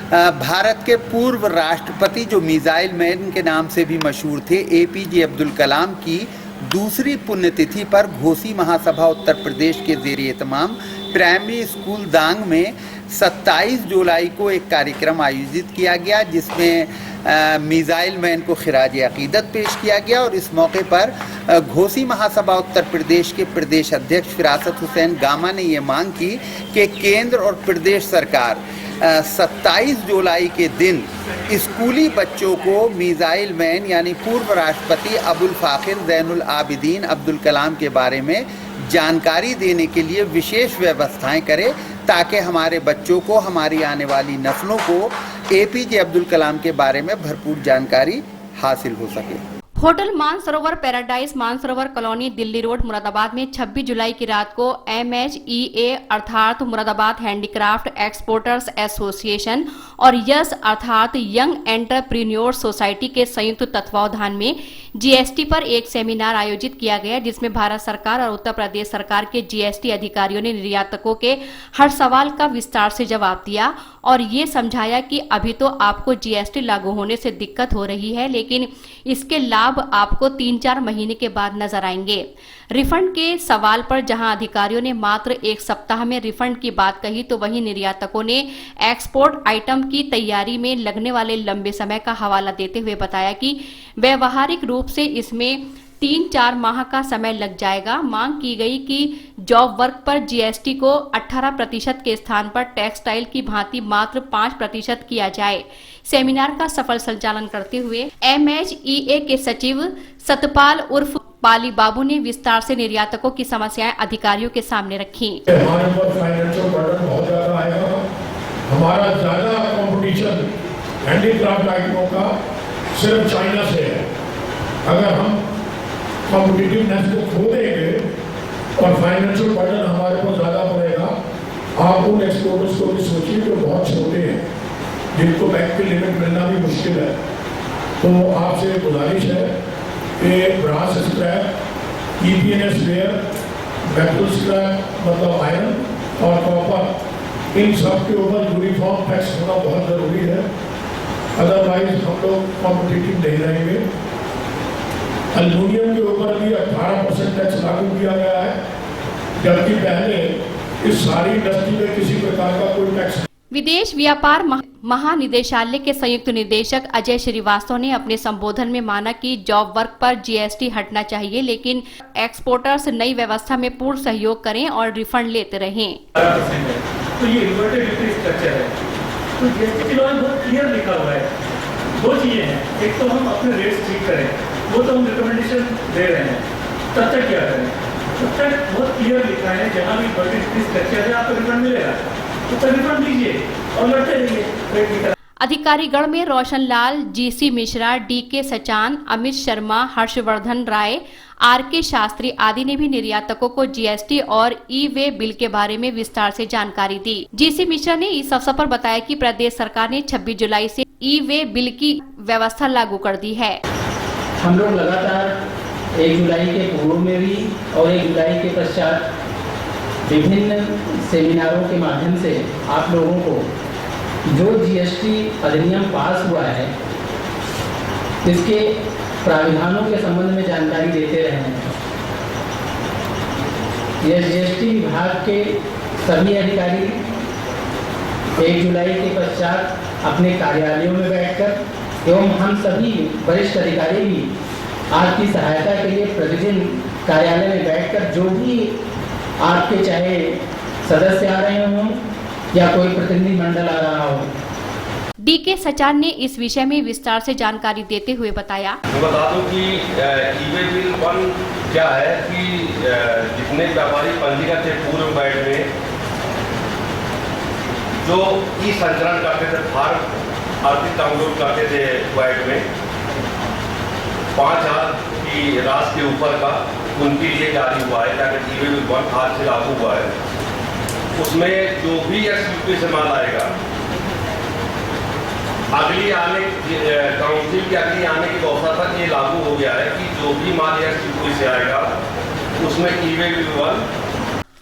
भारत के पूर्व राष्ट्रपति जो मिसाइल मैन के नाम से भी मशहूर थे, एपीजे अब्दुल कलाम की दूसरी पुण्यतिथि पर घोसी महासभा उत्तर प्रदेश के ज़ेर-ए-तमाम प्राइमरी स्कूल दांग में 27 जुलाई को एक कार्यक्रम आयोजित किया गया, जिसमें मिसाइल मैन को खिराज अकीदत पेश किया गया। और इस मौके पर घोसी महासभा उत्तर प्रदेश के प्रदेश अध्यक्ष फिरासत हुसैन गामा ने ये मांग की कि केंद्र और प्रदेश सरकार 27 जुलाई के दिन स्कूली बच्चों को मिसाइल मैन यानी पूर्व राष्ट्रपति अबुल फ़ाखिर ज़ैनुल आबिदीन अब्दुल कलाम के बारे में जानकारी देने के लिए विशेष व्यवस्थाएं करे, ताकि हमारे बच्चों को, हमारी आने वाली नस्लों को एपीजे अब्दुल कलाम के बारे में भरपूर जानकारी हासिल हो सके। Hotel Mansarovar paradise Mansarovar colony Delhi road Moradabad में 26 जुलाई की रात को MHEA अर्थात मुरादाबाद हैंडीक्राफ्ट एक्सपोर्टर्स एसोसिएशन और यस अर्थात यंग एंटरप्रेन्योर सोसाइटी के संयुक्त तत्वावधान में जीएसटी पर एक सेमिनार आयोजित किया गया, जिसमें भारत सरकार और उत्तर प्रदेश सरकार के जीएसटी अधिकारियों ने निर्यातकों के हर सवाल का विस्तार से जवाब दिया और ये समझाया कि अभी तो आपको जीएसटी लागू होने से दिक्कत हो रही है, लेकिन इसके लाभ आपको 3-4 महीने के बाद नजर आएंगे। रिफंड के सवाल पर जहां अधिकारियों ने मात्र एक सप्ताह में रिफंड की बात कही, तो वहीं निर्यातकों ने एक्सपोर्ट आइटम की तैयारी में लगने वाले लंबे समय का हवाला देते हुए बताया कि व्यवहारिक रूप से इसमें 3-4 माह का समय लग जाएगा। मांग की गई कि जॉब वर्क पर जीएसटी को 18% के स्थान पर टेक्सटाइल की भांति मात्र 5% किया जाए। सेमिनार का सफल संचालन करते हुए MHEA के सचिव सतपाल उर्फ पाली बाबू ने विस्तार से निर्यातकों की समस्याएं अधिकारियों के सामने रखी। हमारे ऊपर फाइनेंशियल बर्डन बहुत ज्यादा आएगा। हमारा ज्यादा कंपटीशन हैंडीक्राफ्ट आइटमों का सिर्फ चाइना से है। अगर हम कॉम्पिटिटिवनेस को खो देंगे और फाइनेंशियल बर्डन हमारे को ज़्यादा पड़ेगा। आप उन एक्सपोर्टर्स को भी सोचिए जो बहुत छोटे हैं, जिनको बैंक की लिमिट मिलना भी मुश्किल है। तो आपसे गुजारिश है कि brass scrap, EPNS ware, metal scrap मतलब आयरन और कॉपर, इन सब के ऊपर यूनिफॉर्म टैक्स होना बहुत ज़रूरी है। अदरवाइज हम लोग कॉम्पिटिटिव नहीं रहेंगे। एल्युमिनियम के ऊपर भी 18% टैक्स लागू किया गया है, जबकि पहले इस सारी इंडस्ट्री में किसी प्रकार का कोई टैक्स। विदेश व्यापार महानिदेशालय के संयुक्त निदेशक अजय श्रीवास्तव ने अपने संबोधन में माना कि जॉब वर्क पर जीएसटी हटना चाहिए, लेकिन एक्सपोर्टर्स नई व्यवस्था में पूर्ण सहयोग करें और रिफंड लेते रहें। तो ये इन्वर्टेड ड्यूटी स्ट्रक्चर है, तो जीएसटी के लॉ में बहुत क्लियर लिखा हुआ है। दो चीजें हैं, एक तो हम अपने रेट्स ठीक करें, वो तो हम रिकमेंडेशन दे रहे हैं, तब तक क्या करें? तब तक बहुत क्लियर लिखा है, जहाँ भी इन्वर्टेड ड्यूटी स्ट्रक्चर है आपको रिफंड मिलेगा, तो रिफंड दीजिए और लड़ते रहिए। अधिकारीगण में रोशन लाल, GC मिश्रा, DK सचान, अमित शर्मा, हर्षवर्धन राय, RK शास्त्री आदि ने भी निर्यातकों को जीएसटी और ई-वे बिल के बारे में विस्तार से जानकारी दी। GC मिश्रा ने इस अवसर पर बताया कि प्रदेश सरकार ने 26 जुलाई से ई-वे बिल की व्यवस्था लागू कर दी है। हम लोग लगातार 1 जुलाई के पूर्व में भी और 1 जुलाई के पश्चात विभिन्न सेमिनारों के माध्यम से आप लोगों को जो जीएसटी अधिनियम पास हुआ है, इसके प्राविधानों के संबंध में जानकारी देते रहे हैं। यह जीएसटी विभाग के सभी अधिकारी 1 जुलाई के पश्चात अपने कार्यालयों में बैठकर एवं हम सभी वरिष्ठ अधिकारी भी आपकी सहायता के लिए प्रतिदिन कार्यालय में बैठकर जो भी आपके चाहे सदस्य आ रहे हों या कोई प्रतिनिधि मंडल आ रहा हो। DK सचान ने इस विषय में विस्तार से जानकारी देते हुए बताया। मैं बता दूं कि ई-वे बिल 1 क्या है कि जितने व्यापारी पंजीकृत थे पूर्व बैठ में जो ई संचरण करते थे, फार्म आर्थिक डाउनलोड करते थे बैठ में 5,000 की राशि के ऊपर का, उनके लिए जारी हुआ है, ताकि ई-वे बिल 1 आज से लागू हुआ है। उसमें जो भी एक्स से माल आएगा, अगली आने काउंसिल की अगली आने की व्यवस्था तक ये लागू हो गया है कि जो भी माल एक्स से आएगा उसमें ई-वे बिल 1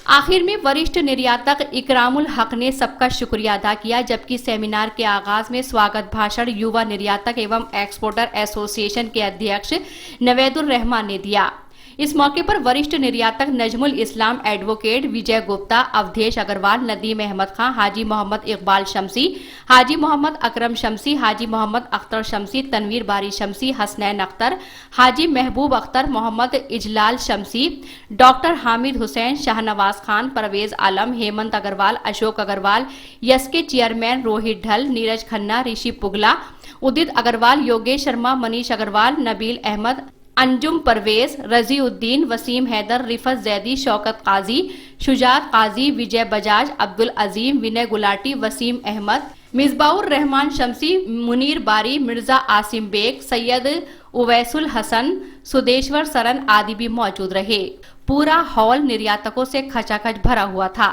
आखिर में वरिष्ठ निर्यातक इकरामुल हक ने सबका शुक्रिया अदा किया, जबकि सेमिनार के आगाज में स्वागत भाषण युवा निर्यातक एवं एक्सपोर्टर एसोसिएशन के अध्यक्ष नवेदुर रहमान ने दिया। इस मौके पर वरिष्ठ निर्यातक नजमुल इस्लाम एडवोकेट विजय गुप्ता, अवधेश अग्रवाल, नदीम अहमद खान, हाजी मोहम्मद इकबाल शमसी, हाजी मोहम्मद अकरम शमसी, हाजी मोहम्मद अख्तर शमसी, तनवीर बारी शमसी, हसनैन अख्तर, हाजी महबूब अख्तर, मोहम्मद इजलाल शमसी, डॉक्टर हामिद हुसैन, शाहनवाज खान, परवेज आलम, हेमंत अग्रवाल, अशोक अग्रवाल, यस के चेयरमैन रोहित ढल, नीरज खन्ना, ऋषि पुगला, उदित अग्रवाल, योगेश शर्मा, मनीष अग्रवाल, नबील अहमद, अंजुम परवेज, रजीउद्दीन, वसीम हैदर, रिफत जैदी, शौकत काजी, शुजात काजी, विजय बजाज, अब्दुल अजीम, विनय गुलाटी, वसीम अहमद, मिसबाउर रहमान शमसी, मुनीर बारी, मिर्जा आसिम बेग, सैयद उवैसुल हसन, सुदेश्वर सरन आदि भी मौजूद रहे। पूरा हॉल निर्यातकों से खचाखच भरा हुआ था।